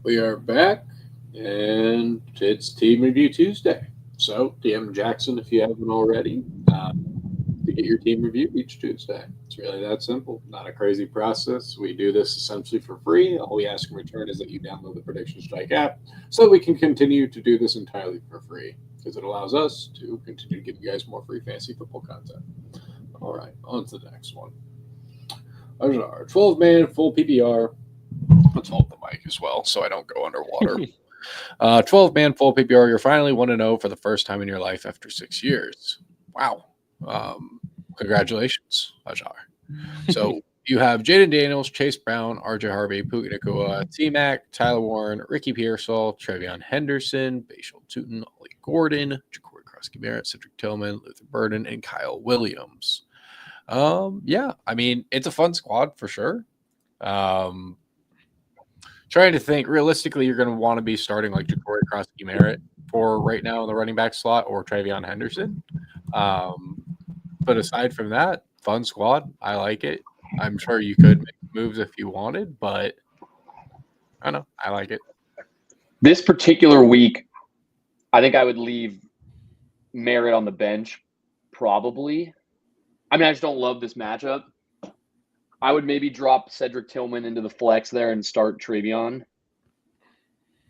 We are back, and it's Team Review Tuesday. So, DM Jackson, if you haven't already, to get your team review each Tuesday. It's really that simple. Not a crazy process. We do this essentially for free. All we ask in return is that you download the Prediction Strike app so that we can continue to do this entirely for free because it allows us to continue to give you guys more free fantasy football content. All right, on to the next one. Our 12 man full PPR. Let's hold the mic as well so I don't go underwater. 12 man full PPR. You're finally 1-0 for the first time in your life after 6 years. Wow. Congratulations, Ajar. So you have Jaden Daniels, Chase Brown, RJ Harvey, Puka Nakua, T Mac, Tyler Warren, Ricky Pearsall, Trevion Henderson, Bashal Tootin, Ollie Gordon, Ja'Cory Krosky Barrett, Cedric Tillman, Luther Burden, and Kyle Williams. Yeah, I mean, it's a fun squad for sure. Trying to think realistically, you're going to want to be starting like Ja'Cory Krosky Merritt for right now in the running back slot or Trevion Henderson. But aside from that, fun squad. I like it. I'm sure you could make moves if you wanted, but I don't know. I like it. This particular week, I think I would leave Merritt on the bench, probably. I mean, I just don't love this matchup. I would maybe drop Cedric Tillman into the flex there and start Trevion.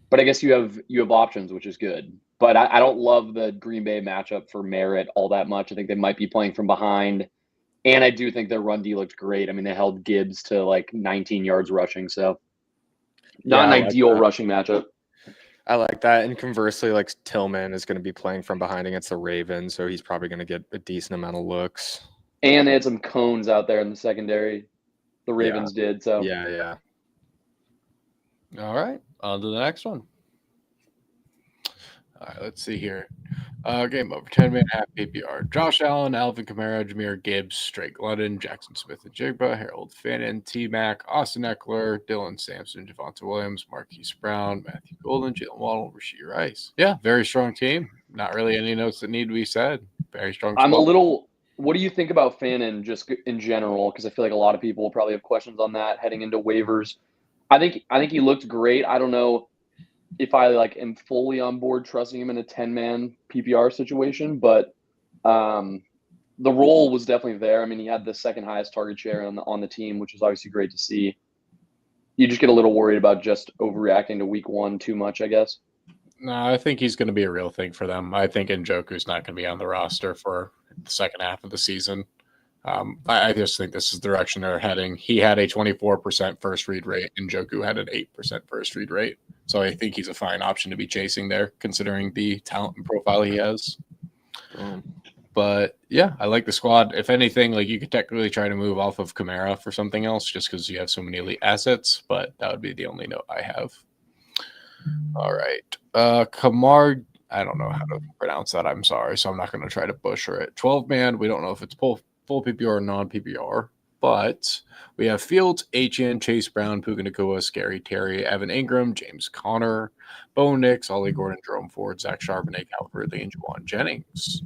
But I guess you have options, which is good. But I don't love the Green Bay matchup for Merritt all that much. I think they might be playing from behind. And I do think their run D looked great. I mean, they held Gibbs to like 19 yards rushing. So not an ideal rushing matchup. I like that. And conversely, like Tillman is going to be playing from behind against the Ravens, so he's probably going to get a decent amount of looks. And they had some cones out there in the secondary. The Ravens did. So yeah. All right, on to the next one. All right, let's see here. Game over. 10-man half PPR. Josh Allen, Alvin Kamara, Jahmyr Gibbs, Drake London, Jackson Smith and Jigba, Harold Fannin, T Mac, Austin Eckler, Dylan Sampson, Javonte Williams, Marquise Brown, Matthew Golden, Jalen Waddle, Rashee Rice. Yeah, very strong team. Not really any notes that need to be said. Very strong. I'm a little. What do you think about Fannin just in general? Because I feel like a lot of people will probably have questions on that heading into waivers. I think he looked great. I don't know if I am fully on board trusting him in a 10-man PPR situation, but the role was definitely there. I mean, he had the second highest target share on the team, which was obviously great to see. You just get a little worried about just overreacting to week one too much, I guess. No, I think he's going to be a real thing for them. I think Njoku's not going to be on the roster for the second half of the season. I just think this is the direction they're heading. He had a 24% first read rate, and Njoku had an 8% first read rate. So I think he's a fine option to be chasing there, considering the talent and profile he has. But yeah, I like the squad. If anything, you could technically try to move off of Kamara for something else, just because you have so many elite assets. But that would be the only note I have. All right, Kamar. I don't know how to pronounce that. I'm sorry, so I'm not going to try to butcher it. 12-man. We don't know if it's full PPR or non-PPR, but we have Fields, Etienne, Chase Brown, Puka Nakua, Scary Terry, Evan Ingram, James Conner, Bo Nix, Ollie Gordon, Jerome Ford, Zach Charbonnet, Calvin Ridley, and Juwan Jennings.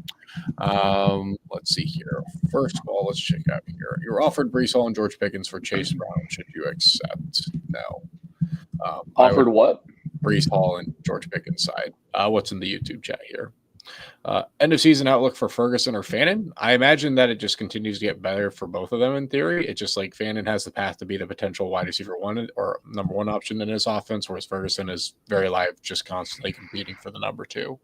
Let's see here. First of all, let's check out here. You're offered Breece Hall and George Pickens for Chase Brown. Should you accept? No. Offered what? Breece Hall and George Pickens side. What's in the YouTube chat here? End of season outlook for Ferguson or Fannin. I imagine that it just continues to get better for both of them in theory. It's just like Fannin has the path to be the potential wide receiver one or number one option in his offense, whereas Ferguson is very live, just constantly competing for the number two.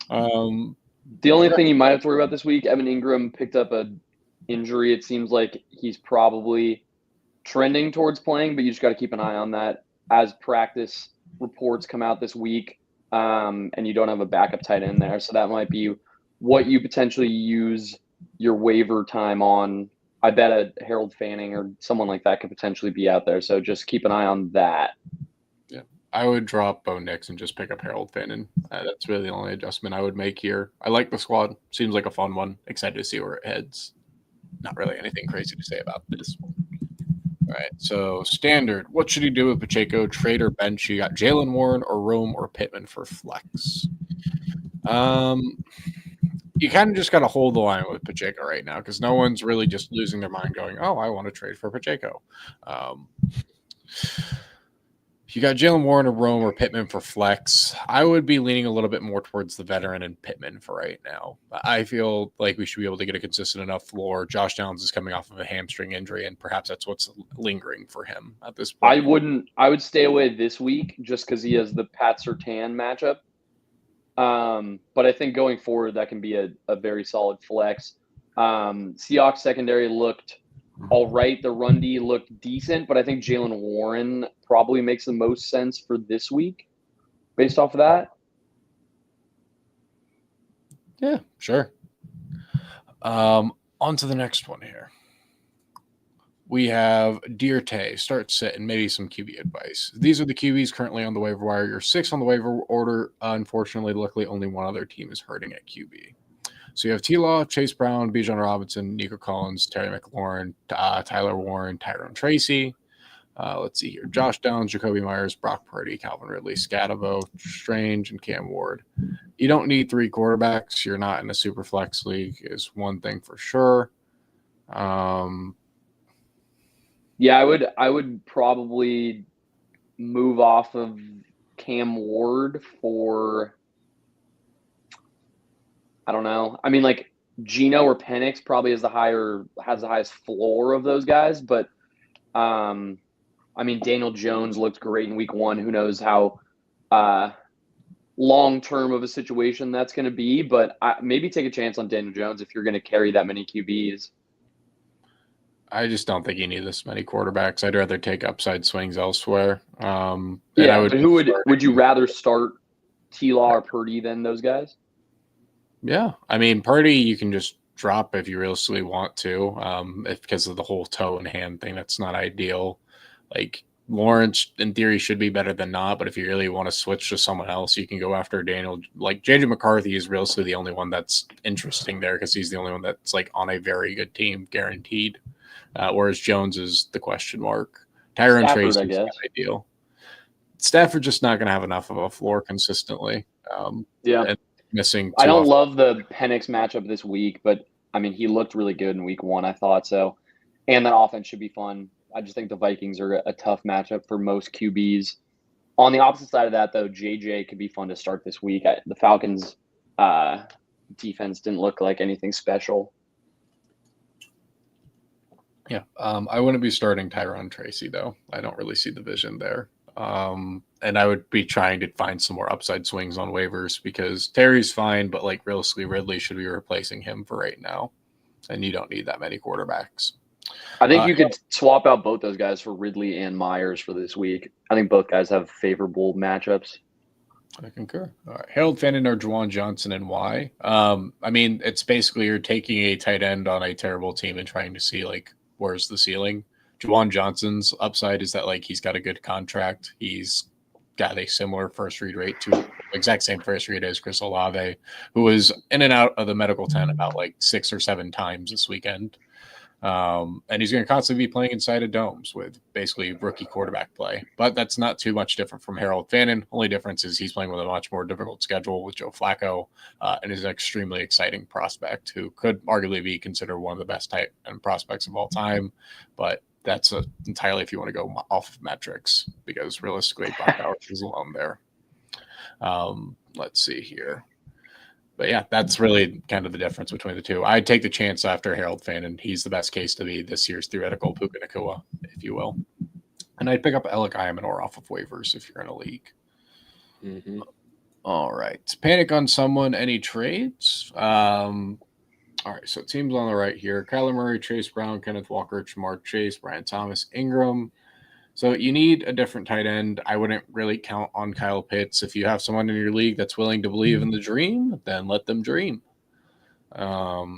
The only thing you might have to worry about this week, Evan Ingram picked up an injury. It seems like he's probably trending towards playing, but you just got to keep an eye on that as practice reports come out this week. And you don't have a backup tight end there. So that might be what you potentially use your waiver time on. I bet a Harold Fanning or someone like that could potentially be out there. So just keep an eye on that. Yeah, I would drop Bo Nix and just pick up Harold Fannin. That's really the only adjustment I would make here. I like the squad. Seems like a fun one. Excited to see where it heads. Not really anything crazy to say about this one. All right, so standard. What should he do with Pacheco? Trade or bench? You got Jalen Warren or Rome or Pittman for flex. You kind of just got to hold the line with Pacheco right now because no one's really just losing their mind going, oh, I want to trade for Pacheco. You got Jalen Warren or Rome or Pittman for flex. I would be leaning a little bit more towards the veteran and Pittman for right now. I feel like we should be able to get a consistent enough floor. Josh Downs is coming off of a hamstring injury, and perhaps that's what's lingering for him at this point. I would stay away this week just because he has the Pat Surtain matchup. But I think going forward, that can be a very solid flex. Seahawks secondary looked all right. The run D looked decent, but I think Jalen Warren probably makes the most sense for this week based off of that. Yeah, sure. On to the next one here. We have Dierte, start sit, and maybe some QB advice. These are the QBs currently on the waiver wire. You're 6 on the waiver order. Unfortunately, luckily, only one other team is hurting at QB. So you have T-Law, Chase Brown, Bijan Robinson, Nico Collins, Terry McLaurin, Tyler Warren, Tyrone Tracy. Let's see here. Josh Downs, Jacoby Myers, Brock Purdy, Calvin Ridley, Scatavo, Strange, and Cam Ward. You don't need 3 quarterbacks. You're not in a super flex league is one thing for sure. Yeah, I would probably move off of Cam Ward for, I don't know. I mean, like Geno or Penix probably has the highest floor of those guys, but I mean, Daniel Jones looked great in week 1. Who knows how long term of a situation that's going to be, but maybe take a chance on Daniel Jones if you're going to carry that many QBs. I just don't think you need this many quarterbacks. I'd rather take upside swings elsewhere. But would you rather start T-Law or Purdy than those guys? Yeah, I mean Purdy you can just drop if you realistically want to, if because of the whole toe and hand thing. That's not ideal. Like Lawrence, in theory, should be better than not, but if you really want to switch to someone else, you can go after Daniel. Like JJ McCarthy is realistically the only one that's interesting there because he's the only one that's like on a very good team, guaranteed. Whereas Jones is the question mark. Tyrone Tracy is not ideal. Stafford's just not going to have enough of a floor consistently. And missing. I don't love the Penix matchup this week, but I mean he looked really good in week 1. I thought so, and that offense should be fun. I just think the Vikings are a tough matchup for most QBs. On the opposite side of that, though, JJ could be fun to start this week. The Falcons' defense didn't look like anything special. Yeah, I wouldn't be starting Tyrone Tracy, though. I don't really see the vision there. And I would be trying to find some more upside swings on waivers because Terry's fine, but like realistically, Ridley should be replacing him for right now. And you don't need that many quarterbacks. I think you could swap out both those guys for Ridley and Myers for this week. I think both guys have favorable matchups. I concur. All right. Harold Fannin or Juwan Johnson and why? I mean, it's basically you're taking a tight end on a terrible team and trying to see like where's the ceiling. Juwan Johnson's upside is that like he's got a good contract. He's got a similar first read rate to exact same first read as Chris Olave, who was in and out of the medical tent about like 6 or 7 times this weekend. And he's going to constantly be playing inside of domes with basically rookie quarterback play. But that's not too much different from Harold Fannin. Only difference is he's playing with a much more difficult schedule with Joe Flacco and is an extremely exciting prospect who could arguably be considered one of the best tight end prospects of all time. But that's entirely if you want to go off of metrics because realistically, Brock Bowers is alone there. Let's see here. But yeah, that's really kind of the difference between the two. I'd take the chance after Harold Fannin. He's the best case to be this year's theoretical Puka Nacua, if you will. And I'd pick up Alec Ayamanor off of waivers if you're in a league. Mm-hmm. All right. Panic on someone. Any trades? All right. So teams on the right here. Kyler Murray, Chase Brown, Kenneth Walker, Jamar Chase, Brian Thomas, Ingram. So you need a different tight end. I wouldn't really count on Kyle Pitts. If you have someone in your league that's willing to believe in the dream, then let them dream. I'd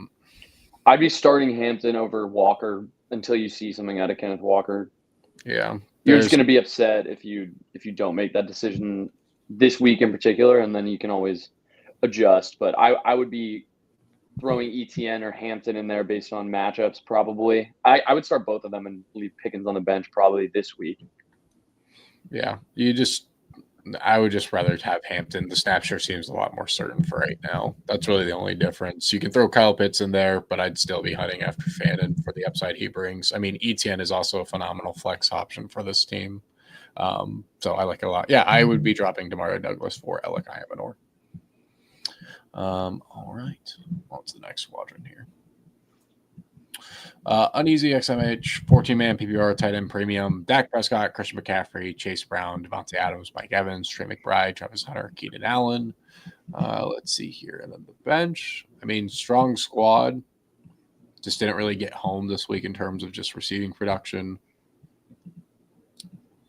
be starting Hampton over Walker until you see something out of Kenneth Walker. Yeah. You're just going to be upset if you don't make that decision this week in particular, and then you can always adjust. But I would be throwing ETN or Hampton in there based on matchups probably. I would start both of them and leave Pickens on the bench probably this week. Yeah, I would just rather have Hampton. The snap share seems a lot more certain for right now. That's really the only difference. You can throw Kyle Pitts in there, but I'd still be hunting after Fannin for the upside he brings. I mean, ETN is also a phenomenal flex option for this team. So I like it a lot. Yeah, I would be dropping Demario Douglas for Alec Imanor. All right. On to the next squadron here. Uneasy XMH, 14-man PPR, tight end premium, Dak Prescott, Christian McCaffrey, Chase Brown, Devontae Adams, Mike Evans, Trey McBride, Travis Hunter, Keenan Allen. Let's see here. And then the bench. I mean, strong squad. Just didn't really get home this week in terms of just receiving production.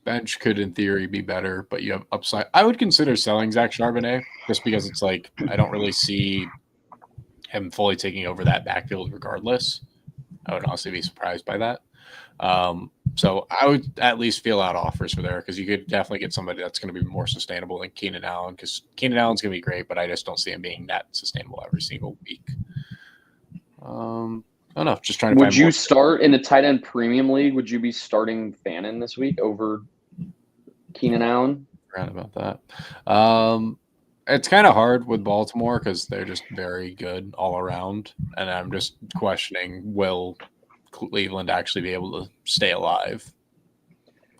Bench could, in theory, be better, but you have upside. I would consider selling Zach Charbonnet just because it's like I don't really see him fully taking over that backfield regardless. I would honestly be surprised by that. So I would at least feel out offers for there because you could definitely get somebody that's going to be more sustainable than Keenan Allen because Keenan Allen's going to be great, but I just don't see him being that sustainable every single week. I don't know. Just trying to Would find you more. start in the tight end premium league? Would you be starting Fannin this week over Keenan Allen? Right about that. It's kind of hard with Baltimore because they're just very good all around, and I'm just questioning will Cleveland actually be able to stay alive?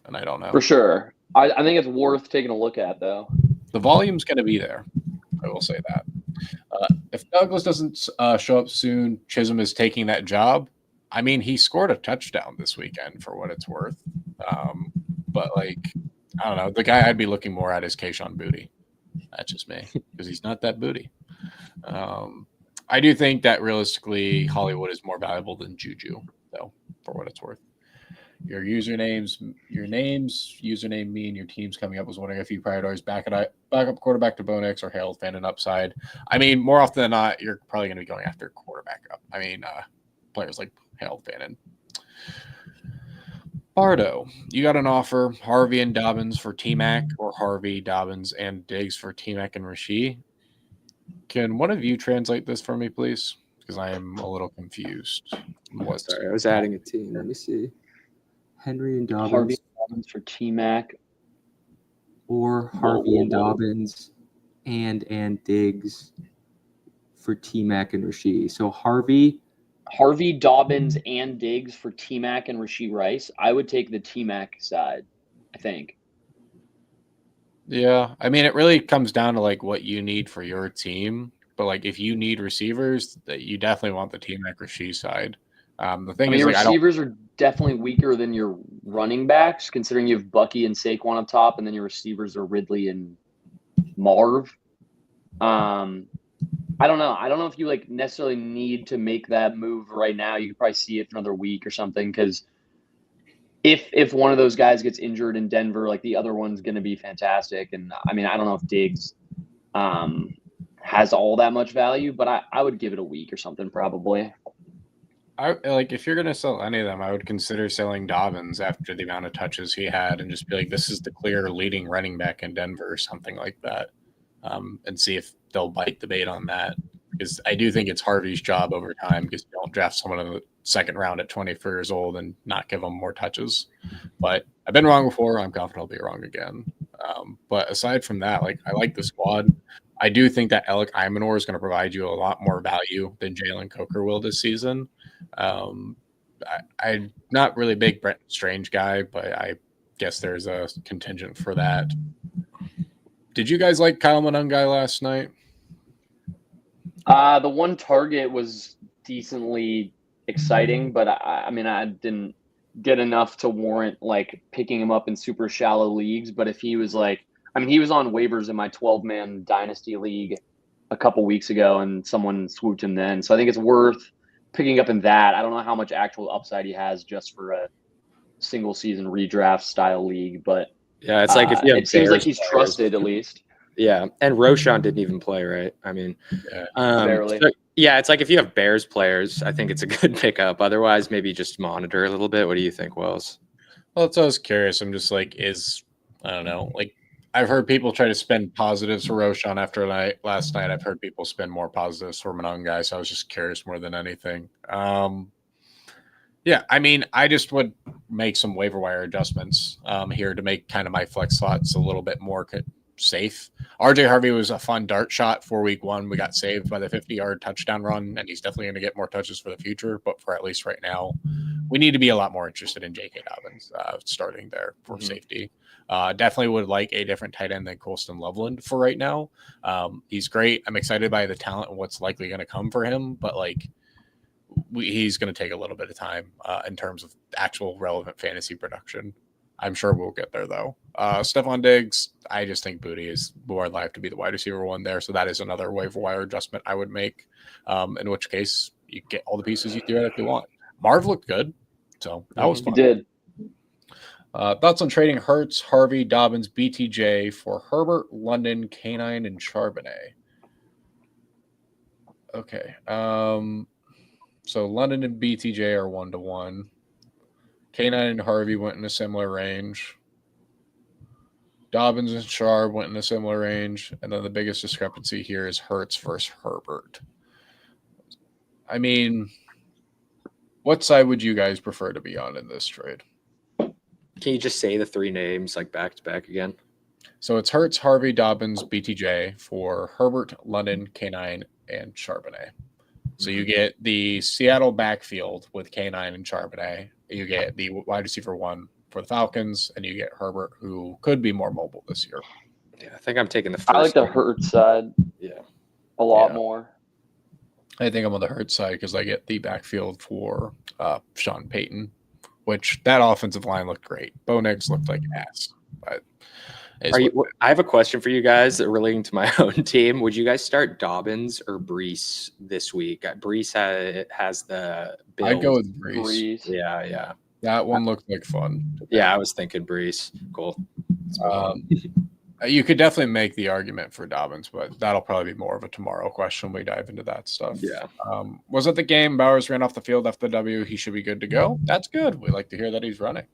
And I don't know. For sure. I think it's worth taking a look at, though. The volume's going to be there. I will say that. If Douglas doesn't show up soon, Chisholm is taking that job. I mean, he scored a touchdown this weekend for what it's worth. But, like, I don't know. The guy I'd be looking more at is Kayshon Boutte. That's just me because he's not that booty. I do think that realistically Hollywood is more valuable than Juju, though, for what it's worth. Your names, username, me, and your team's coming up. Was wondering if you prioritize backup quarterback to Bo Nix or Harold Fannin upside. I mean, more often than not, you're probably going to be going after quarterback up. I mean, players like Harold Fannin. Bardo, you got an offer, Harvey and Dobbins for T-Mac or Harvey, Dobbins, and Diggs for T-Mac and Rasheed. Can one of you translate this for me, please? Because I am a little confused. Sorry, I was adding a team. Let me see. Henry and Dobbins Harvey Dobbins for T-Mac. or Harvey and Dobbins and Diggs for T-Mac and Rasheed. So Harvey, Dobbins, and Diggs for T-Mac and Rashee Rice. I would take the T-Mac side, I think. Yeah, I mean, it really comes down to like what you need for your team. But like, if you need receivers, that you definitely want the T-Mac Rasheed side. The thing is, your like, I don't. receivers are definitely weaker than your running backs, considering you have Bucky and Saquon up top, and then your receivers are Ridley and Marv. I don't know. I don't know if you like necessarily need to make that move right now. You could probably see it for another week or something because if one of those guys gets injured in Denver, like the other one's going to be fantastic. And I mean, I don't know if Diggs has all that much value, but I would give it a week or something probably. I like if you're gonna sell any of them, I would consider selling Dobbins after the amount of touches he had, and just be like, this is the clear leading running back in Denver or something like that, and see if they'll bite the bait on that. Because I do think it's Harvey's job over time. Because you don't draft someone in the second round at 24 years old and not give them more touches. But I've been wrong before. I'm confident I'll be wrong again. But aside from that, like I like the squad. I do think that Alec Imanor is going to provide you a lot more value than Jalen Coker will this season. I'm not really a big Brent Strange guy, but I guess there's a contingent for that. Did you guys like Kyle Monangai last night? The one target was decently exciting, but I mean, I didn't get enough to warrant like picking him up in super shallow leagues. But if he was like, I mean, he was on waivers in my 12-man dynasty league a couple weeks ago, and someone swooped him then. So I think it's worth picking up in that. I don't know how much actual upside he has just for a single season redraft style league, but Yeah, it's like if you have it seems like Bears he's players- trusted at least. Yeah, and Roshan didn't even play, right? I mean, Barely. so- yeah, it's like if you have Bears players, I think it's a good pickup. Otherwise, maybe just monitor a little bit. What do you think, Wells? Well, that's what I was curious. I'm just like, I don't know. Like, I've heard people try to spend positives for Roshan after last night. I've heard people spend more positives for Monangai, so I was just curious more than anything. Yeah, I mean, I just would make some waiver wire adjustments here to make kind of my flex slots a little bit more safe. RJ Harvey was a fun dart shot for week 1. We got saved by the 50-yard touchdown run, and he's definitely going to get more touches for the future. But for at least right now, we need to be a lot more interested in J.K. Dobbins starting there for safety. Definitely would like a different tight end than Colston Loveland for right now. He's great. I'm excited by the talent and what's likely going to come for him, but like he's going to take a little bit of time in terms of actual relevant fantasy production. I'm sure we'll get there though. Stephon Diggs, I just think Booty is more likely to be the wide receiver 1 there, so that is another waiver wire adjustment I would make. In which case, you get all the pieces you theoretically want. Marv looked good, so that was fun. He did. Thoughts on trading Hurts, Harvey, Dobbins, BTJ for Herbert, London, K9, and Charbonnet? Okay. So London and BTJ are 1-1. K9 and Harvey went in a similar range. Dobbins and Sharp went in a similar range. And then the biggest discrepancy here is Hurts versus Herbert. I mean, what side would you guys prefer to be on in this trade? Can you just say the 3 names like back to back again? So it's Hurts, Harvey, Dobbins, BTJ for Herbert, London, K9, and Charbonnet. So you get the Seattle backfield with K9 and Charbonnet. You get the wide receiver 1 for the Falcons, and you get Herbert, who could be more mobile this year. Yeah, I think I'm taking the first. I like the Hurts side a lot more. I think I'm on the Hurts side because I get the backfield for Sean Payton, which that offensive line looked great. Bo Nix looked like ass. But I have a question for you guys relating to my own team. Would you guys start Dobbins or Brees this week? Brees has the Bills. I'd go with Brees. Yeah. That one looked like fun. Yeah, I was thinking Brees. Cool. You could definitely make the argument for Dobbins, but that'll probably be more of a tomorrow question. We dive into that stuff. Yeah. Was it the game Bowers ran off the field after the W? He should be good to go. That's good. We like to hear that he's running.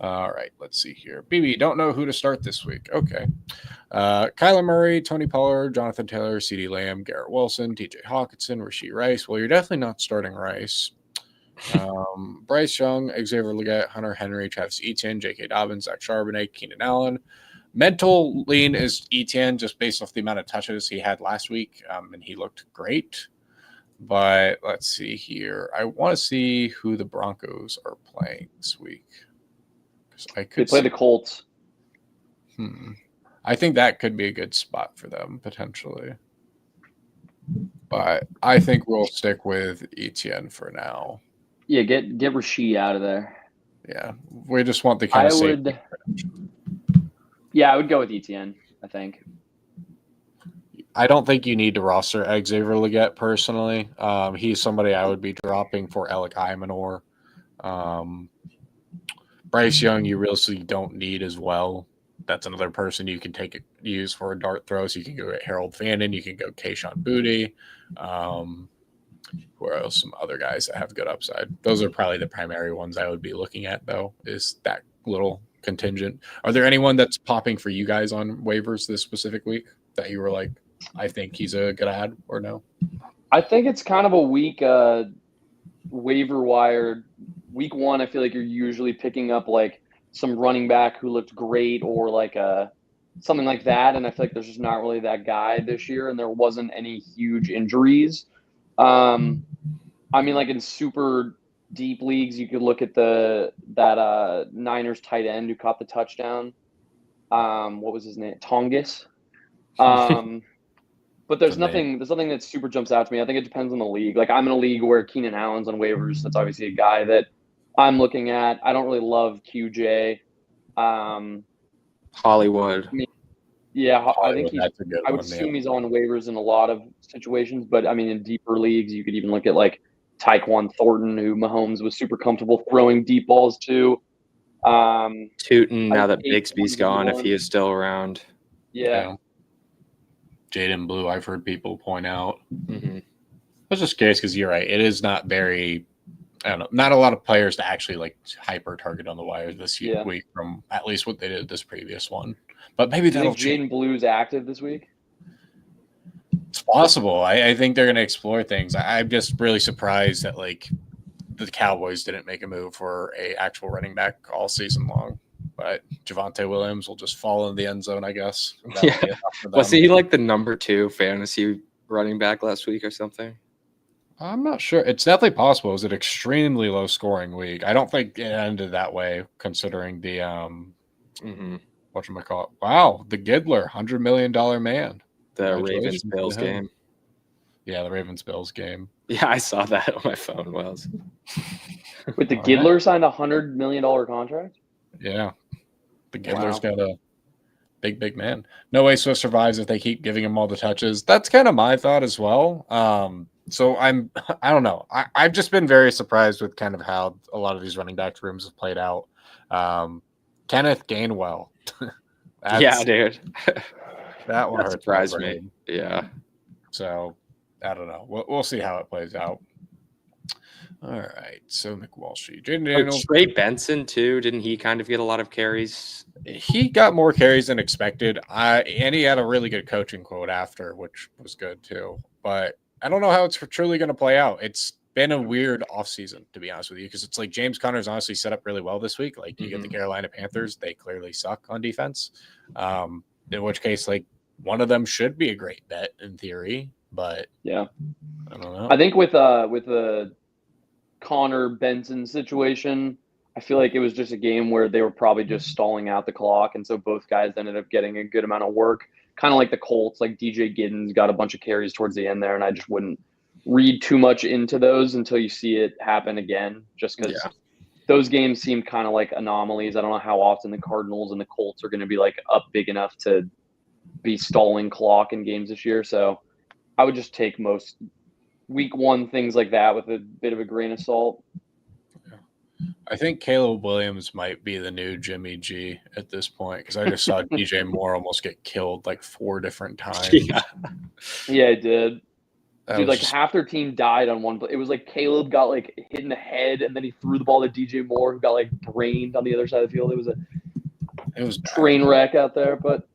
All right, let's see here. BB, don't know who to start this week. Okay. Kyler Murray, Tony Pollard, Jonathan Taylor, CeeDee Lamb, Garrett Wilson, TJ Hawkinson, Rashee Rice. Well, you're definitely not starting Rice. Bryce Young, Xavier Legette, Hunter Henry, Travis Etienne, J.K. Dobbins, Zach Charbonnet, Keenan Allen. Mental lean is Etienne just based off the amount of touches he had last week, and he looked great. But let's see here. I want to see who the Broncos are playing this week. They play the Colts. I think that could be a good spot for them potentially. But I think we'll stick with Etienne for now. Yeah, get Rashee out of there. Yeah, we just want the kind of safety. Yeah, I would go with Etienne, I think. I don't think you need to roster Xavier Legette personally. He's somebody I would be dropping for Alec Imanor. Bryce Young, you really don't need as well. That's another person you can use for a dart throw. So you can go get Harold Fannin. You can go Kayshon Boutte. Who else? Some other guys that have good upside. Those are probably the primary ones I would be looking at, though, is that little contingent. Are there anyone that's popping for you guys on waivers this specific week that you were like, I think he's a good ad, or no? I think it's kind of a weak waiver wire. Week 1, I feel like you're usually picking up like some running back who looked great or like something like that. And I feel like there's just not really that guy this year, and there wasn't any huge injuries. I mean, like in super deep leagues, you could look at that Niners tight end who caught the touchdown. What was his name? Tongus. But there's nothing that super jumps out to me. I think it depends on the league. Like I'm in a league where Keenan Allen's on waivers. That's obviously a guy that I'm looking at. I don't really love QJ. Hollywood. I think I would assume he's on waivers in a lot of situations, but I mean, in deeper leagues, you could even look at like Tyquan Thornton, who Mahomes was super comfortable throwing deep balls to. Tootin, now that Bigsby's gone, if he is still around. Yeah. Jaden Blue, I've heard people point out. Mm-hmm. I was just curious because you're right. It is not very, I don't know, not a lot of players to actually like hyper target on the wire this week from at least what they did this previous one. But maybe that'll change. Jaden Blue's active this week? It's possible. I think they're going to explore things. I'm just really surprised that like the Cowboys didn't make a move for a actual running back all season long. but Javonte Williams will just fall in the end zone, I guess. That'll Yeah. be enough for Was them. he like the number 2 fantasy running back last week or something? I'm not sure. It's definitely possible. It was an extremely low scoring week. I don't think it ended that way, considering the Mm-hmm. whatchamacallit. Wow, the Giddler, $100 million man. The Congratulations Ravens to Bills him. game. Yeah, the Ravens Bills game. Yeah, I saw that on my phone, Wells. With the All right. Giddler signed a $100 million contract. Yeah. The Giddler's Wow. got a big man. No way Swift survives if they keep giving him all the touches. That's kind of my thought as well. So I don't know. I've just been very surprised with kind of how a lot of these running back rooms have played out. Kenneth Gainwell. Yeah, dude. That one That hurts. surprised my me. brain. Yeah. So I don't know. We'll see how it plays out. All right. So McWalshy, Jaden Oh, Daniels. Trey Benson too. Didn't he kind of get a lot of carries? He got more carries than expected. And he had a really good coaching quote after, which was good too. But I don't know how it's truly going to play out. It's been a weird offseason, to be honest with you, because it's like James Conner's honestly set up really well this week. Like you get the Carolina Panthers, they clearly suck on defense. In which case, like one of them should be a great bet in theory, but Yeah. I don't know. I think with the Connor Benson situation, I feel like it was just a game where they were probably just stalling out the clock, and so both guys ended up getting a good amount of work. Kind of like the Colts, like DJ Giddens got a bunch of carries towards the end there, and I just wouldn't read too much into those until you see it happen again, just because those games seem kind of like anomalies. I don't know how often the Cardinals and the Colts are going to be like up big enough to be stalling clock in games this year. So I would just take most week one things like that with a bit of a grain of salt. I think Caleb Williams might be the new Jimmy G at this point, because I just saw DJ Moore almost get killed like 4 different times. Yeah, it did. That Dude, was like just- half their team died on one play. It was like Caleb got like hit in the head, and then he threw the ball to DJ Moore, who got like brained on the other side of the field. It was a it was bad. train wreck out there, but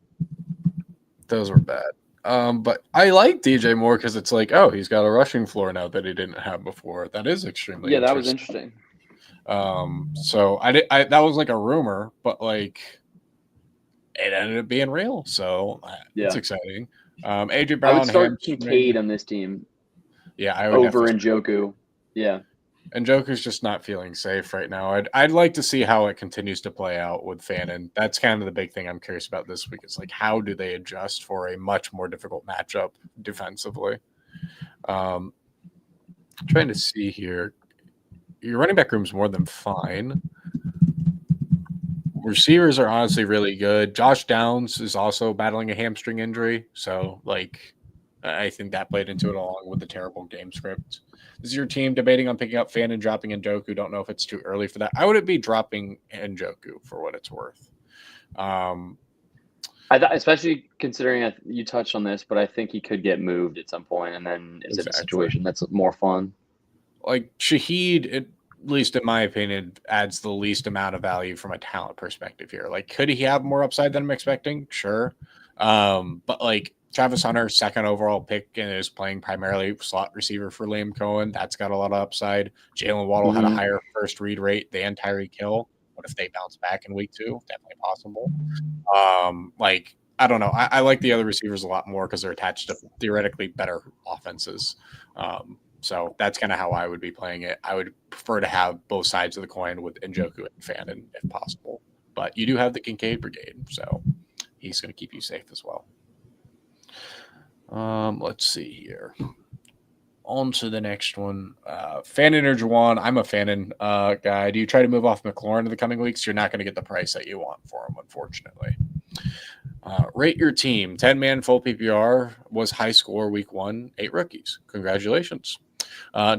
Those were bad. But I like DJ Moore because it's like, oh, he's got a rushing floor now that he didn't have before. That is extremely yeah, that was interesting. interesting. So I that was like a rumor, but like it ended up being real. So Yeah. it's exciting. AJ I Brown, would start hamstring. Kincaid on this team Yeah, I would over definitely- Njoku. Yeah. And Joker's just not feeling safe right now. I'd like to see how it continues to play out with Fannin. That's kind of the big thing I'm curious about this week. Is like, how do they adjust for a much more difficult matchup defensively? Trying to see here. Your running back room's more than fine. Receivers are honestly really good. Josh Downs is also battling a hamstring injury. So, like, I think that played into it along with the terrible game script. This is your team debating on picking up Fan and dropping Njoku. Don't know if it's too early for that. I would be dropping Njoku for what it's worth. Especially considering you touched on this, but I think he could get moved at some point, and then is it a Exactly. situation that's more fun? Like Shaheed, at least in my opinion, adds the least amount of value from a talent perspective here. Like, could he have more upside than I'm expecting? Sure. But like Travis Hunter, second overall pick, and is playing primarily slot receiver for Liam Cohen. That's got a lot of upside. Jalen Waddle had a higher first read rate than Tyreek Hill. What if they bounce back in week 2? Definitely possible. Like, I don't know. I like the other receivers a lot more because they're attached to theoretically better offenses. So that's kind of how I would be playing it. I would prefer to have both sides of the coin with Njoku and Fannin if possible. But you do have the Kincaid Brigade, so he's going to keep you safe as well. Let's see here. On to the next one. Fannin or Juwan. I'm a Fannin guy. Do you try to move off McLaurin in the coming weeks? You're not going to get the price that you want for him, unfortunately. Rate your team. 10-man full PPR was high score week 1, 8 rookies. Congratulations.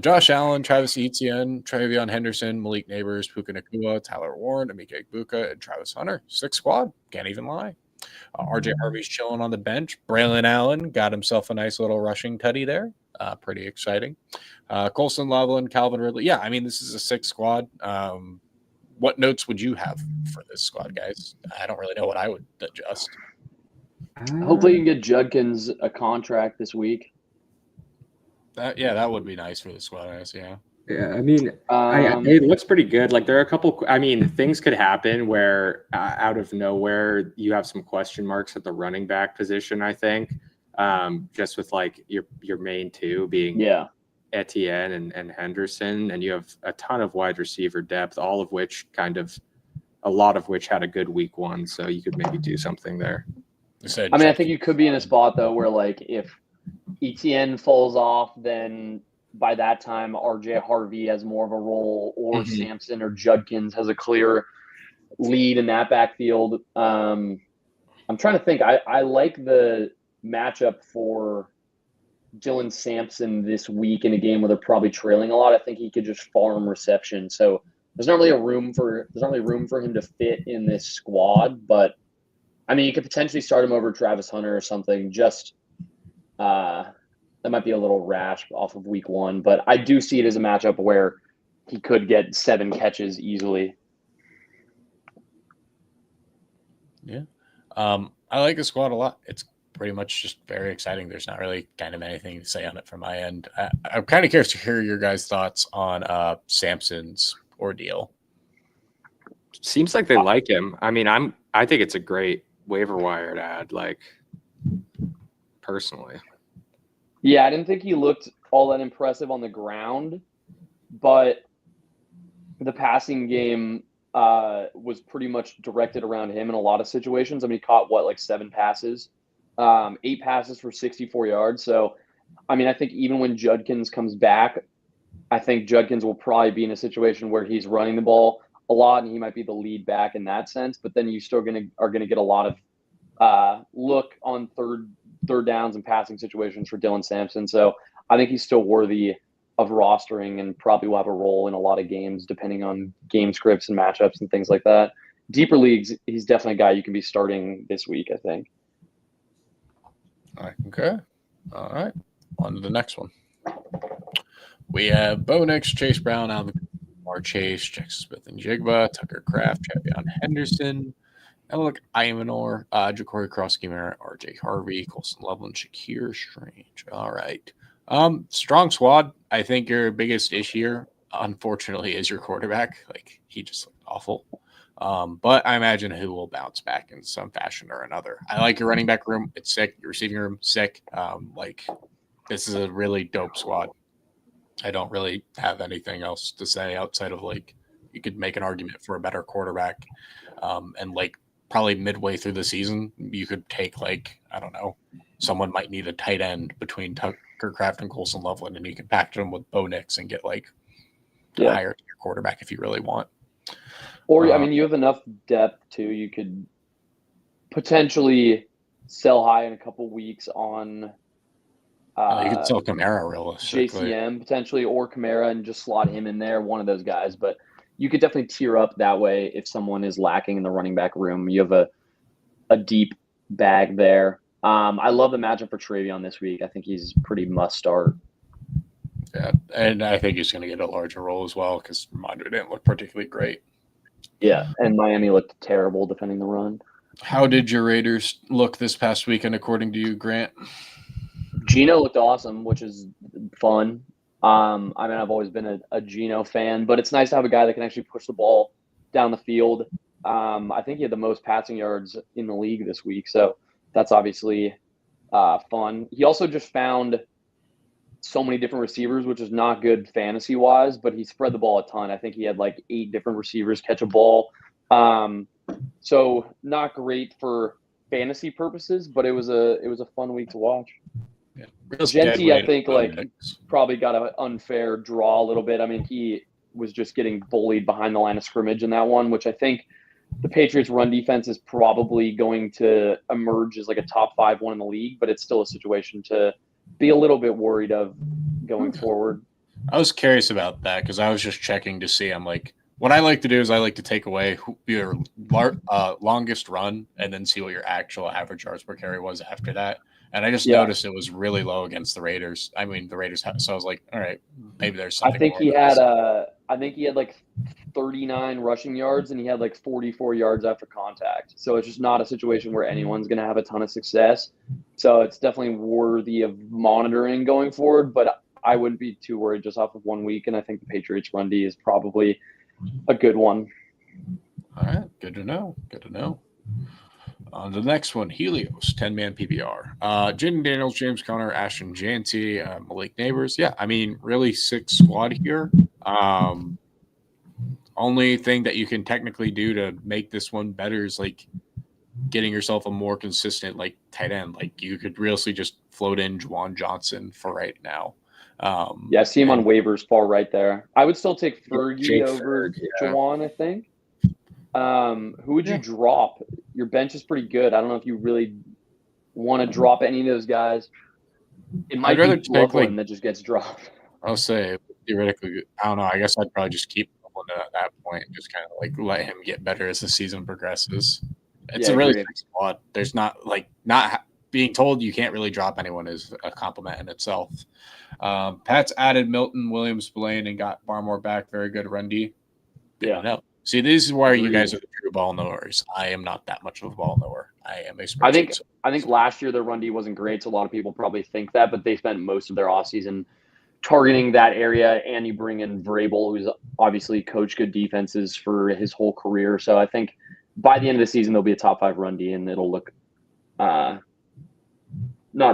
Josh Allen, Travis Etienne, Travion Henderson, Malik Neighbors, Puka Nacua, Tyler Warren, Emeka Egbuka, and Travis Hunter. 6 squad. Can't even lie. RJ Harvey's chilling on the bench. Braylon Allen got himself a nice little rushing tutty there. Pretty exciting. Colson Loveland, Calvin Ridley. Yeah, I mean, this is a 6 squad. What notes would you have for this squad, guys? I don't really know what I would adjust. Hopefully, you can get Judkins a contract this week. That would be nice for the squad, I guess, yeah. Yeah, I mean, It looks pretty good. Like there are a couple. I mean, things could happen where out of nowhere you have some question marks at the running back position. I think just with like your main two being yeah. Etienne and Henderson, and you have a ton of wide receiver depth, all of which a lot of which had a good week one. So you could maybe do something there. I mean, I think you could be in a spot though where like if ETN falls off, then by that time RJ Harvey has more of a role, or Sampson or Judkins has a clear lead in that backfield. I'm trying to think. I like the matchup for Dylan Sampson this week in a game where they're probably trailing a lot. I think he could just farm reception. So there's not really room for him to fit in this squad. But I mean, you could potentially start him over Travis Hunter or something. Just that might be a little rash off of week one, but I do see it as a matchup where he could get 7 catches easily. Yeah. I like the squad a lot. It's pretty much just very exciting. There's not really kind of anything to say on it from my end. I'm kind of curious to hear your guys' thoughts on Sampson's ordeal. Seems like they like him. I mean, I think it's a great waiver wire to add, like personally. Yeah, I didn't think he looked all that impressive on the ground, but the passing game was pretty much directed around him in a lot of situations. I mean, he caught like 7 passes, 8 passes for 64 yards. So, I mean, I think even when Judkins comes back, I think Judkins will probably be in a situation where he's running the ball a lot and he might be the lead back in that sense. But then you still are gonna get a lot of look on third downs and passing situations for Dylan Sampson. So I think he's still worthy of rostering and probably will have a role in a lot of games depending on game scripts and matchups and things like that. Deeper leagues, he's definitely a guy you can be starting this week, I think. Okay. All right. On to the next one. We have Bo Nix, Chase Brown, Mar Chase, Jackson Smith and Jigba, Tucker Kraft, Travion Henderson, Alec Imanor, Ja'Cory Cross-Gamer, RJ Harvey, Colson Loveland, Shakir Strange. All right. Strong squad. I think your biggest issue, unfortunately, is your quarterback. Like, he just looked awful. But I imagine who will bounce back in some fashion or another. I like your running back room. It's sick. Your receiving room, sick. This is a really dope squad. I don't really have anything else to say outside of like you could make an argument for a better quarterback. And like probably midway through the season, you could take like, I don't know, someone might need a tight end between Tucker Kraft and Colson Loveland, and you can package them with Bo Nix and get like a higher tier quarterback if you really want. Or, I mean, you have enough depth too. You could potentially sell high in a couple weeks on you could sell Kamara realistically. JCM potentially, or Kamara, and just slot him in there, one of those guys. But you could definitely tier up that way if someone is lacking in the running back room. You have a deep bag there. I love the matchup for Travion this week. I think he's pretty must start. Yeah, and I think he's going to get a larger role as well because Ramondre didn't look particularly great. Yeah, and Miami looked terrible defending the run. How did your Raiders look this past weekend, according to you, Grant? Geno looked awesome, which is fun. I mean, I've always been a Geno fan, but it's nice to have a guy that can actually push the ball down the field. I think he had the most passing yards in the league this week, so that's obviously fun. He also just found so many different receivers, which is not good fantasy-wise, but he spread the ball a ton. I think he had like 8 different receivers catch a ball. So not great for fantasy purposes, but it was a fun week to watch. Yeah. Genty, I think, probably got an unfair draw a little bit. I mean, he was just getting bullied behind the line of scrimmage in that one, which I think the Patriots' run defense is probably going to emerge as like a top 5 one in the league, but it's still a situation to be a little bit worried of going forward. I was curious about that because I was just checking to see. I'm like, what I like to do is I like to take away your longest run and then see what your actual average yards per carry was after that. And I just noticed it was really low against the Raiders. I mean, the Raiders. So I was like, all right, maybe there's something. I think he had like 39 rushing yards and he had like 44 yards after contact. So it's just not a situation where anyone's going to have a ton of success. So it's definitely worthy of monitoring going forward. But I wouldn't be too worried just off of 1 week, and I think the Patriots run D is probably a good one. All right, good to know. Good to know. On to the next one, Helios, 10-man PPR. Jaden Daniels, James Conner, Ashton Janty, Malik Neighbors. Yeah, I mean, really sick squad here. Only thing that you can technically do to make this one better is like getting yourself a more consistent like tight end. Like you could really just float in Juwan Johnson for right now. Yeah, I see him on waivers far right there. I would still take Fergie Jake over Ferg, yeah. Juwan, I think. Who would you drop? Your bench is pretty good. I don't know if you really want to drop any of those guys. It might I'd rather be take, Loveland like- that just gets dropped. I'll say theoretically, I don't know. I guess I'd probably just keep Loveland at that point and just kind of like let him get better as the season progresses. It's Yeah, a really agree. sick squad. There's not being told you can't really drop anyone is a compliment in itself. Pat's added Milton, Williams, Spillane, and got Barmore back. Very good run D. Yeah. No. See, this is where you Agreed. guys are the true ball knowers. I am not that much of a ball knower. I am a spreadsheet. I think last year their run D wasn't great, so a lot of people probably think that, but they spent most of their offseason targeting that area, and you bring in Vrabel, who's obviously coached good defenses for his whole career. So I think by the end of the season, they'll be a top 5 run D, and it'll look not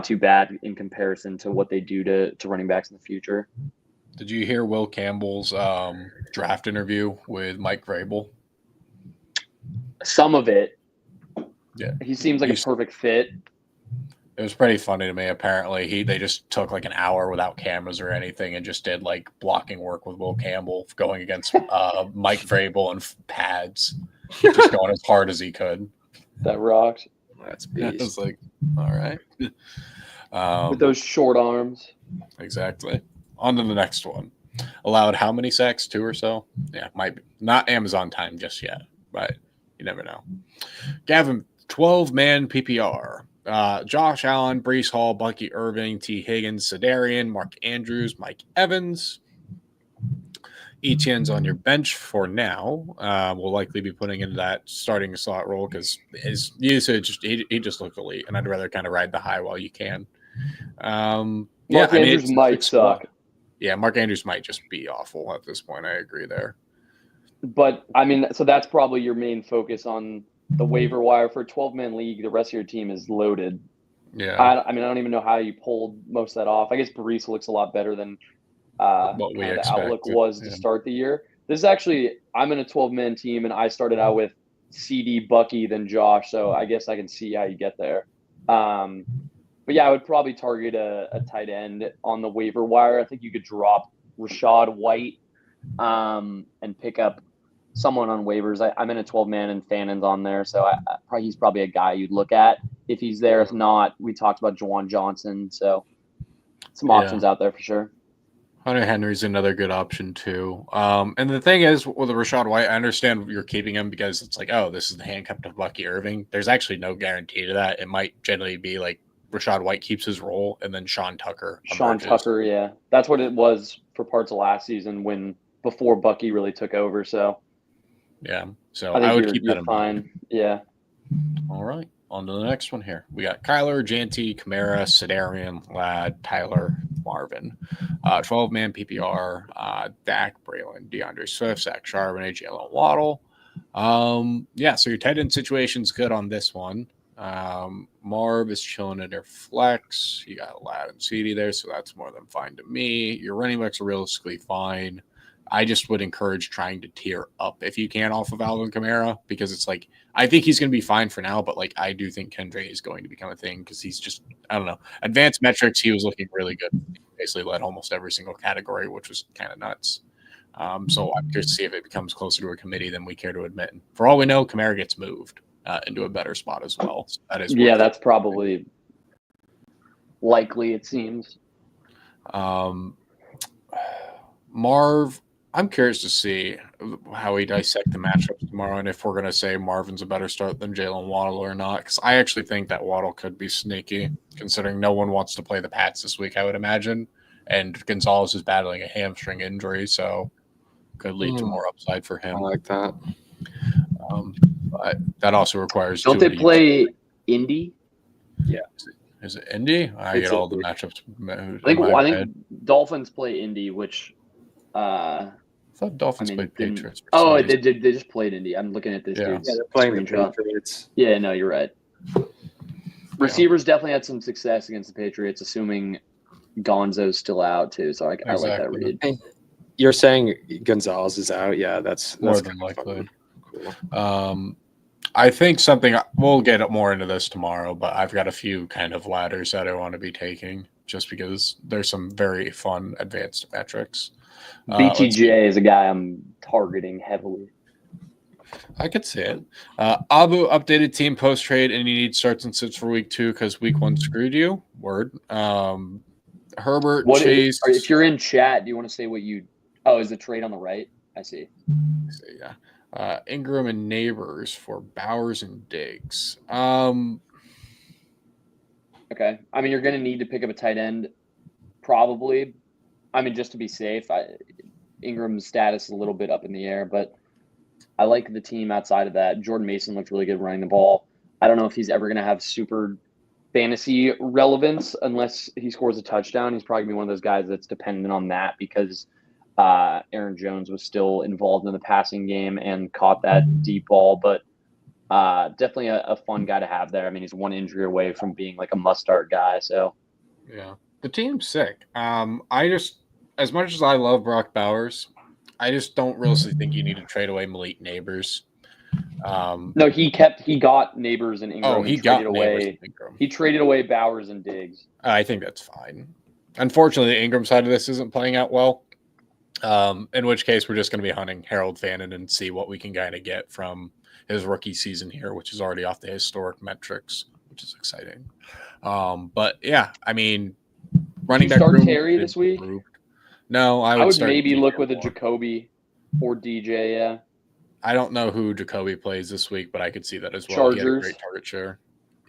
too bad in comparison to what they do to running backs in the future. Did you hear Will Campbell's draft interview with Mike Vrabel? Some of it. Yeah. He seems like a perfect fit. It was pretty funny to me. Apparently, they just took like an hour without cameras or anything and just did like blocking work with Will Campbell going against Mike Vrabel and pads, just going as hard as he could. That rocks. That's I beast. was like, all right. With those short arms. Exactly. On to the next one. Allowed how many sacks? 2 or so? Yeah, might be. Not Amazon time just yet, but you never know. Gavin, 12-man PPR. Josh Allen, Brees Hall, Bucky Irving, T. Higgins, Sedarian, Mark Andrews, Mike Evans. Etienne's on your bench for now. We'll likely be putting into that starting slot role because his usage, he just looked elite, and I'd rather kind of ride the high while you can. Mark Andrews might suck. Yeah, Mark Andrews might just be awful at this point. I agree there. But, I mean, so that's probably your main focus on the waiver wire. For a 12-man league, the rest of your team is loaded. Yeah. I don't even know how you pulled most of that off. I guess Brees looks a lot better than What we the outlook expected, was to yeah. start the year. This is actually – I'm in a 12-man team, and I started out with CD, Bucky, then Josh, so I guess I can see how you get there. But, yeah, I would probably target a tight end on the waiver wire. I think you could drop Rashad White and pick up someone on waivers. I'm in a 12-man and Fannon's on there, so he's probably a guy you'd look at if he's there. If not, we talked about Juwan Johnson, so some options out there for sure. Hunter Henry's another good option too. And the thing is with Rashad White, I understand you're keeping him because it's like, oh, this is the handcuff to Bucky Irving. There's actually no guarantee to that. It might generally be like Rashad White keeps his role and then Sean Tucker emerges. Yeah. That's what it was for parts of last season before Bucky really took over. So yeah. So I think I would keep that you're in fine. mind. Yeah. All right. On to the next one here. We got Kyler, Janty, Kamara, Sedarian, Ladd, Tyler, Marvin. 12-man PPR, Dak, Braylon, DeAndre Swift, Zach Charbonnet, Jalen Waddle. So your tight end situation's good on this one. Marv is chilling in their flex. You got Ladd and CD there, so that's more than fine to me. Your running backs are realistically fine. I just would encourage trying to tier up if you can off of Alvin Kamara because it's like I think he's going to be fine for now, but like I do think Kendra is going to become a thing because he's just I don't know. Advanced metrics, he was looking really good. He basically led almost every single category, which was kind of nuts. So I'm curious to see if it becomes closer to a committee than we care to admit. And for all we know, Kamara gets moved into a better spot as well. So that is that's probably likely. It seems. Marv. I'm curious to see how we dissect the matchups tomorrow and if we're going to say Marvin's a better start than Jalen Waddle or not. Because I actually think that Waddle could be sneaky, considering no one wants to play the Pats this week, I would imagine. And Gonzalez is battling a hamstring injury, so could lead to more upside for him. I like that. But that also requires Don't they play Indy? Yeah. Is it Indy? I It's get all the Indy. matchups. I think Dolphins play Indy, which I thought Dolphins played didn't- Patriots. for Oh, some they reason. did. They just played Indy. I'm looking at this Yeah. dude's Yeah, they're playing the screenshot. Patriots. Yeah, no, you're right. Receivers definitely had some success against the Patriots, assuming Gonzo's still out too. So I like that Exactly. read. Hey, you're saying Gonzalez is out? Yeah, that's More that's than kind of likely. fun. Cool. I think we'll get more into this tomorrow, but I've got a few kind of ladders that I want to be taking just because there's some very fun advanced metrics. Let's see. BTJ is a guy I'm targeting heavily. I could see it. Abu updated team post trade, and you need starts and sits for week 2 because week 1 screwed you. Word. Herbert Chase. If you're in chat, do you want to say what you? Oh, is the trade on the right? I see. Yeah. Ingram and Neighbors for Bowers and Diggs. Okay. I mean, you're going to need to pick up a tight end, probably. I mean, just to be safe. Ingram's status is a little bit up in the air, but I like the team outside of that. Jordan Mason looked really good running the ball. I don't know if he's ever going to have super fantasy relevance unless he scores a touchdown. He's probably going to be one of those guys that's dependent on that because Aaron Jones was still involved in the passing game and caught that deep ball. But definitely a fun guy to have there. I mean, he's one injury away from being like a must-start guy. So yeah, the team's sick. I just, as much as I love Brock Bowers, I just don't really think you need to trade away Malik Neighbors. no, he got Neighbors and Ingram. Oh, he and got traded away. Neighbors and Ingram. He traded away Bowers and Diggs. I think that's fine. Unfortunately, the Ingram side of this isn't playing out well. In which case, we're just going to be hunting Harold Fannin and see what we can kind of get from his rookie season here, which is already off the historic metrics, which is exciting. But yeah, I mean, running back start room Terry this week? improved. No, I I would start maybe DJ look with a Moore. Jacoby or DJ. Yeah. I don't know who Jacoby plays this week, but I could see that as well. He had a Chargers. great target share.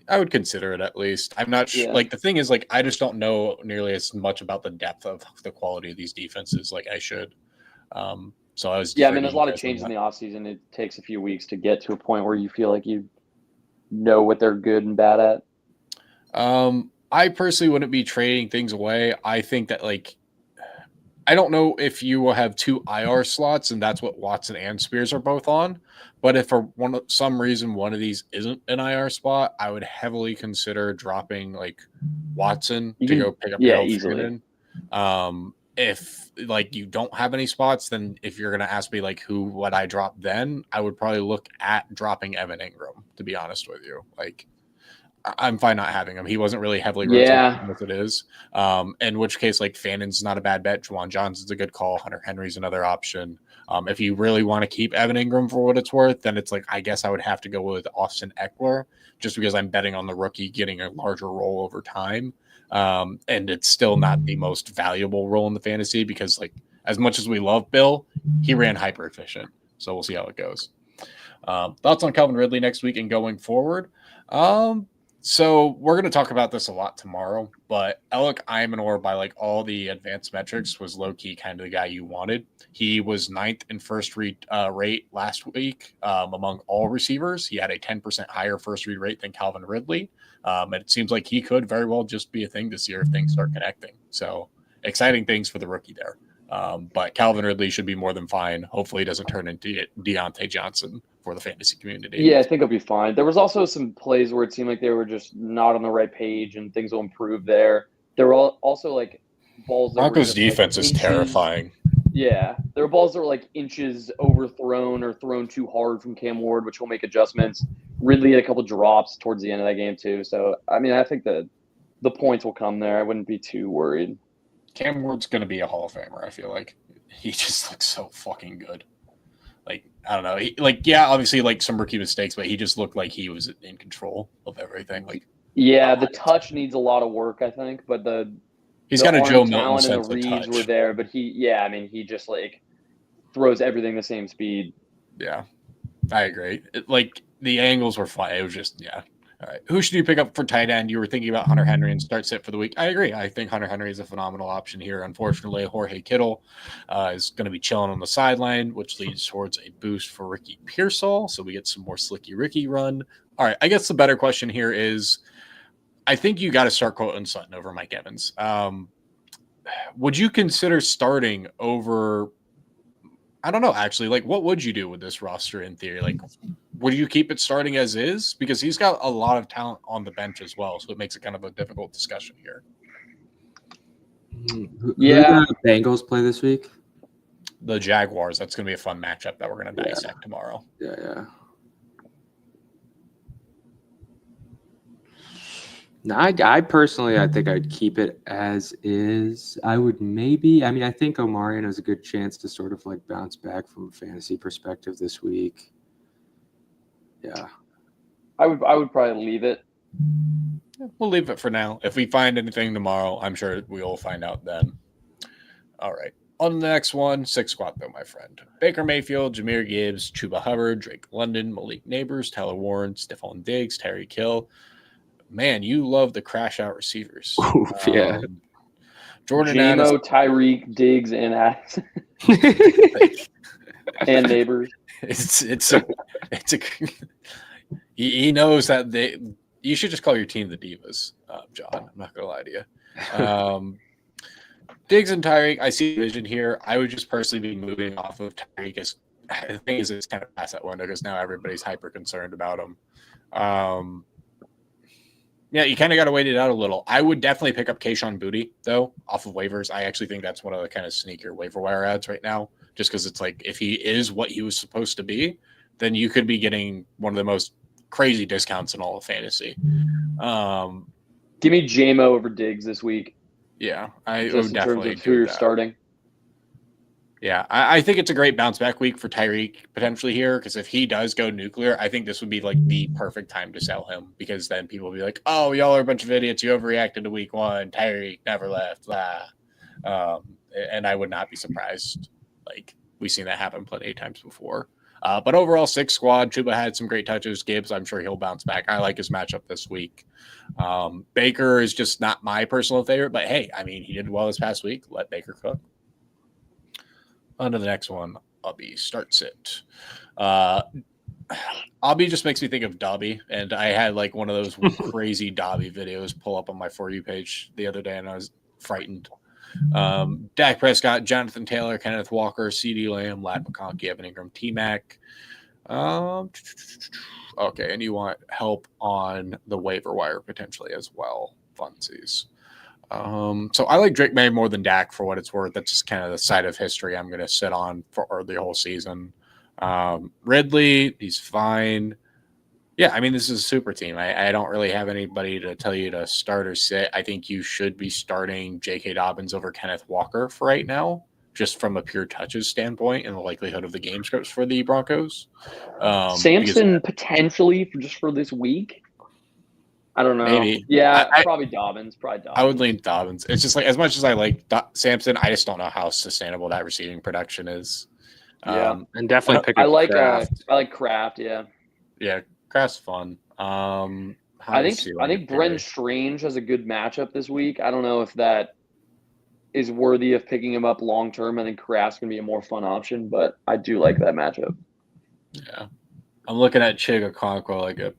I would consider it at least. I'm not sure. Yeah. Like the thing is, like I just don't know nearly as much about the depth of the quality of these defenses like I should. So I was. Yeah, I mean, there's a lot of deferring changes to in you the guys offseason. It takes a few weeks to get to a point where you feel like you know what they're good and bad at. on that. I personally wouldn't be trading things away. I think that like. I don't know if you will have 2 IR slots, and that's what Watson and Spears are both on. But if for some reason one of these isn't an IR spot, I would heavily consider dropping like Watson to go pick up Harold easily. Fannin. If like you don't have any spots, then if you're gonna ask me like who would I drop, then I would probably look at dropping Evan Ingram. To be honest with you, like. I'm fine not having him. He wasn't really heavily rotated as it is. In which case, like Fannin's not a bad bet. Juwan Johnson's a good call. Hunter Henry's another option. If you really want to keep Evan Ingram for what it's worth, then it's like I guess I would have to go with Austin Eckler just because I'm betting on the rookie getting a larger role over time. And it's still not the most valuable role in the fantasy because like as much as we love Bill, he ran hyper efficient. So we'll see how it goes. Thoughts on Calvin Ridley next week and going forward? So we're going to talk about this a lot tomorrow, but Alec Imanor, by like all the advanced metrics, was low-key kind of the guy you wanted. He was 9th in first read rate last week among all receivers. He had a 10% higher first read rate than Calvin Ridley. And it seems like he could very well just be a thing this year if things start connecting. So exciting things for the rookie there. But Calvin Ridley should be more than fine. Hopefully he doesn't turn into Deontay Johnson for the fantasy community. Yeah, I think it'll be fine. There was also some plays where it seemed like they were just not on the right page and things will improve there. There were also like balls that Broncos were just, defense like, is inches. terrifying. Yeah, there were balls that were like inches overthrown or thrown too hard from Cam Ward, which will make adjustments. Ridley had a couple drops towards the end of that game too. So, I mean, I think that the points will come there. I wouldn't be too worried. Cam Ward's going to be a Hall of Famer, I feel like. He just looks so fucking good. Like, I don't know. Obviously, like some rookie mistakes, but he just looked like he was in control of everything. Like, yeah, the touch needs a lot of work, I think, but he's the got a arm Joe Milton talent and sense the of reads touch. were there, but he just like throws everything the same speed. Yeah, I agree. The angles were fine. It was just, yeah. All right. Who should you pick up for tight end? You were thinking about Hunter Henry and start sit for the week. I agree. I think Hunter Henry is a phenomenal option here. Unfortunately, Jorge Kittle is going to be chilling on the sideline, which leads towards a boost for Ricky Pearsall. So we get some more Slicky Ricky run. All right. I guess the better question here is I think you got to start Cortland Sutton over Mike Evans. Would you consider starting over? I don't know, actually. Like, what would you do with this roster in theory? Like, would you keep it starting as is? Because he's got a lot of talent on the bench as well, so it makes it kind of a difficult discussion here. Who Yeah. do the Bengals play this week? The Jaguars, that's going to be a fun matchup that we're going to dissect tomorrow. Yeah. No, I personally, I think I'd keep it as is. I would maybe, I mean, I think Omarion has a good chance to sort of like bounce back from a fantasy perspective this week. Yeah. I would probably leave it. We'll leave it for now. If we find anything tomorrow, I'm sure we'll find out then. All right. On the next one, 6 squad though, my friend. Baker Mayfield, Jahmyr Gibbs, Chuba Hubbard, Drake London, Malik Neighbors, Tyler Warren, Stephon Diggs, Tyreek Hill. Man, you love the crash out receivers. Yeah. Jordan J-Mo, Addison. Tyreek, Diggs, and Addison. And Neighbors. He knows that you should just call your team the Divas, John. I'm not gonna lie to you. Diggs and Tyreek, I see vision here. I would just personally be moving off of Tyreek. As the thing is, it's kind of past that window because now everybody's hyper concerned about him. Yeah, you kind of got to wait it out a little. I would definitely pick up Kayshon Boutte, though, off of waivers. I actually think that's one of the kind of sneakier waiver wire ads right now, just because it's like if he is what he was supposed to be, then you could be getting one of the most crazy discounts in all of fantasy. Give me J-Mo over Diggs this week. Yeah, I Just would in definitely terms of who you're do that. starting. Yeah, I think it's a great bounce back week for Tyreek potentially here because if he does go nuclear, I think this would be like the perfect time to sell him because then people will be like, oh, y'all are a bunch of idiots. You overreacted to week 1. Tyreek never left. Blah. And I would not be surprised. Like we've seen that happen plenty of times before. But overall, 6 squad. Chuba had some great touches. Gibbs, I'm sure he'll bounce back. I like his matchup this week. Baker is just not my personal favorite, but hey, I mean, he did well this past week. Let Baker cook. On to the next one. Obby starts it. Obby just makes me think of Dobby, and I had like one of those crazy Dobby videos pull up on my For You page the other day, and I was frightened. Dak Prescott, Jonathan Taylor, Kenneth Walker, CeeDee Lamb, Lad McConkey, Evan Ingram, T-Mac. Okay, and you want help on the waiver wire potentially as well, funsies. So I like Drake May more than Dak for what it's worth. That's just kind of the side of history I'm going to sit on for the whole season. Ridley, he's fine. Yeah, I mean, this is a super team. I don't really have anybody to tell you to start or sit. I think you should be starting J.K. Dobbins over Kenneth Walker for right now, just from a pure touches standpoint and the likelihood of the game scripts for the Broncos. Samson potentially just for this week. I don't know. Maybe. Yeah, probably Dobbins. I would lean Dobbins. It's just like as much as I like Samson, I just don't know how sustainable that receiving production is. Yeah, and definitely pick up I like Kraft. I like Kraft. Yeah. Yeah, Kraft's fun. I think Brenton Strange has a good matchup this week. I don't know if that is worthy of picking him up long term. I think Kraft's gonna be a more fun option, but I do like that matchup. Yeah, I'm looking at Chigakonkwo like a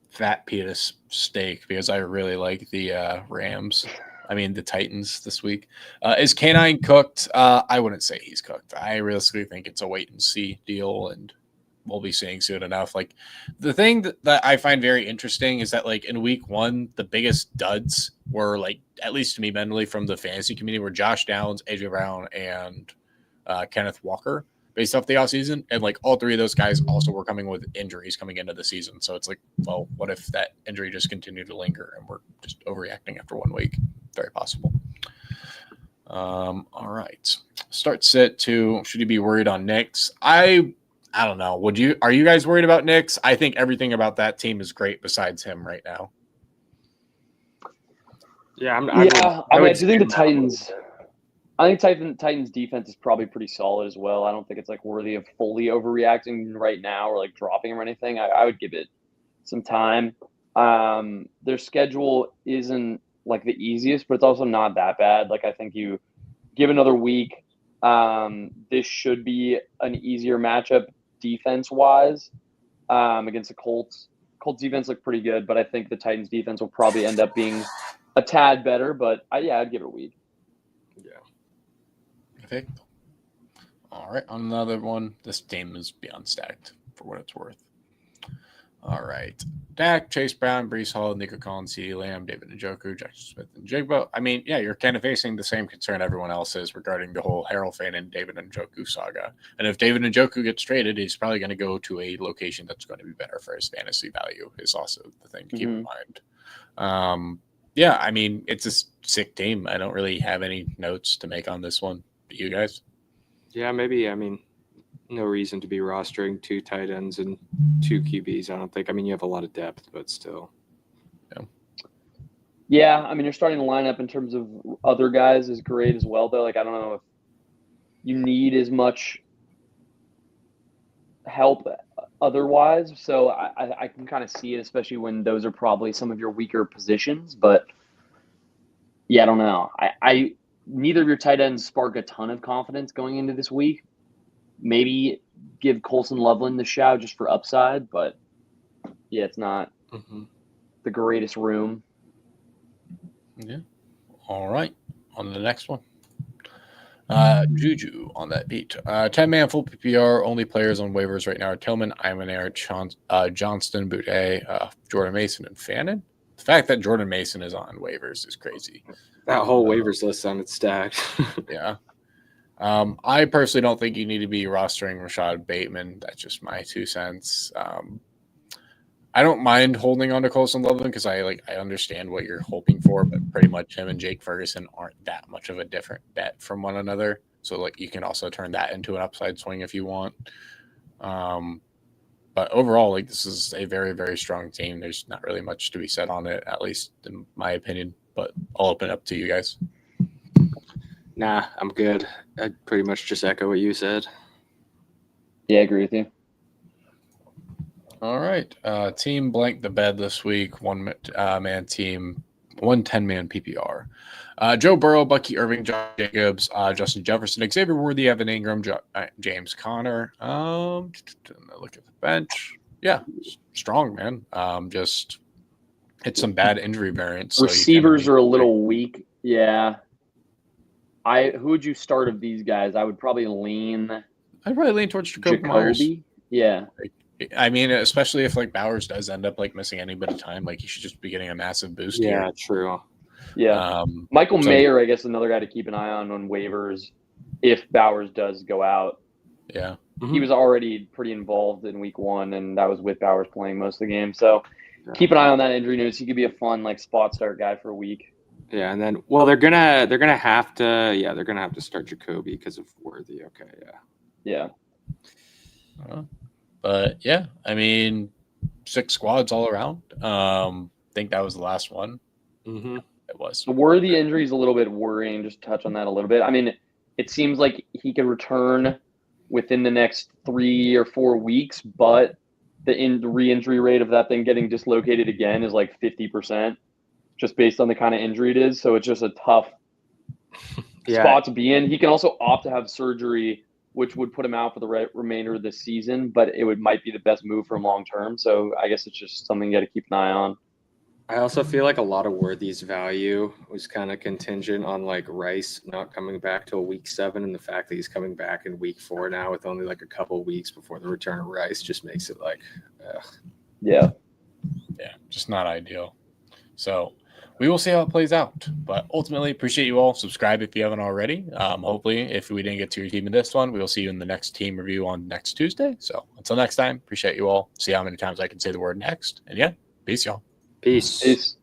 fat pita steak because I really like the Rams. I mean the Titans this week. Is K9 cooked? I wouldn't say he's cooked. I realistically think it's a wait and see deal, and we'll be seeing soon enough. Like the thing that I find very interesting is that like in week 1, the biggest duds were like, at least to me mentally from the fantasy community, were Josh Downs, AJ Brown, and Kenneth Walker based off the offseason. And like all 3 of those guys also were coming with injuries coming into the season. So it's like, well, what if that injury just continued to linger and we're just overreacting after 1 week? Very possible. All right. Start sit 2. Should you be worried on Knicks? I don't know. Are you guys worried about Knicks? I think everything about that team is great besides him right now. Yeah, I do think the Titans. I think Titans defense is probably pretty solid as well. I don't think it's like worthy of fully overreacting right now or like dropping him or anything. I would give it some time. Their schedule isn't like the easiest, but it's also not that bad. Like I think you give another week. This should be an easier matchup defense wise against the Colts. Colts defense looked pretty good, but I think the Titans defense will probably end up being a tad better. But I'd give it a week. Perfect. All right, on another one. This game is beyond stacked for what it's worth. All right. Dak, Chase Brown, Breece Hall, Nico Collins, CeeDee Lamb, David Njoku, Jackson Smith, and Jigba. I mean, yeah, you're kind of facing the same concern everyone else is regarding the whole Harold Fane and David Njoku saga. And if David Njoku gets traded, he's probably going to go to a location that's going to be better for his fantasy value, is also the thing to keep in mind. Yeah, I mean, it's a sick team. I don't really have any notes to make on this one. Do you guys? Yeah, maybe. I mean, no reason to be rostering 2 tight ends and 2 QBs. I don't think. I mean, you have a lot of depth, but still. Yeah, I mean, your starting lineup in terms of other guys is great as well, though. Like, I don't know if you need as much help otherwise. So I can kind of see it, especially when those are probably some of your weaker positions. But yeah, I don't know. I neither of your tight ends spark a ton of confidence going into this week. Maybe give Colson Loveland the shout just for upside, but yeah, it's not the greatest room. Yeah. All right. On to the next one. Juju on that beat. 10-man full PPR. Only players on waivers right now are Tillman, Imaner, Johnston, Boudet, Jordan Mason, and Fannin. The fact that Jordan Mason is on waivers is crazy. That whole waivers list sounded stacked. Yeah. I personally don't think you need to be rostering Rashad Bateman. That's just my 2 cents. I don't mind holding on to Colson Loveland because I understand what you're hoping for, but pretty much him and Jake Ferguson aren't that much of a different bet from one another. So you can also turn that into an upside swing if you want. But overall, this is a very, very strong team. There's not really much to be said on it, at least in my opinion. But I'll open it up to you guys. Nah, I'm good. I'd pretty much just echo what you said. Yeah, I agree with you. All right. Team blank the bed this week. One man team, 10-man PPR. Joe Burrow, Bucky Irving, John Jacobs, Justin Jefferson, Xavier Worthy, Evan Ingram, James Conner. Look at the bench. Yeah, strong, man. Just hit some bad injury variants. Receivers are a little weak. Yeah. Who would you start of these guys? I would probably lean. I'd probably lean towards Jacoby Myers. Yeah. I mean, especially if Bowers does end up missing any bit of time, he should just be getting a massive boost. Yeah, here. true. Yeah. Michael Mayer, I guess, another guy to keep an eye on waivers if Bowers does go out. Yeah. He was already pretty involved in week 1, and that was with Bowers playing most of the game. So keep an eye on that injury news. He could be a fun spot start guy for a week. Yeah, and then they're gonna have to start Jacoby because of Worthy. Okay, yeah. But yeah, I mean, 6 squads all around. I think that was the last one. Mm-hmm. It was. The Worthy injury is a little bit worrying. Just to touch on that a little bit. I mean, it seems like he could return within the next 3 or 4 weeks, but the re-injury rate of that thing getting dislocated again is 50%, just based on the kind of injury it is. So it's just a tough spot to be in. He can also opt to have surgery, which would put him out for the remainder of the season, but it might be the best move for him long term. So I guess it's just something you got to keep an eye on. I also feel like a lot of Worthy's value was kind of contingent on Rice not coming back till week 7, and the fact that he's coming back in week 4 now with only a couple weeks before the return of Rice just makes it yeah, just not ideal. So we will see how it plays out. But ultimately, appreciate you all. Subscribe if you haven't already. Hopefully, if we didn't get to your team in this one, we will see you in the next team review on next Tuesday. So until next time, appreciate you all. See how many times I can say the word next. And yeah, peace, y'all. Peace.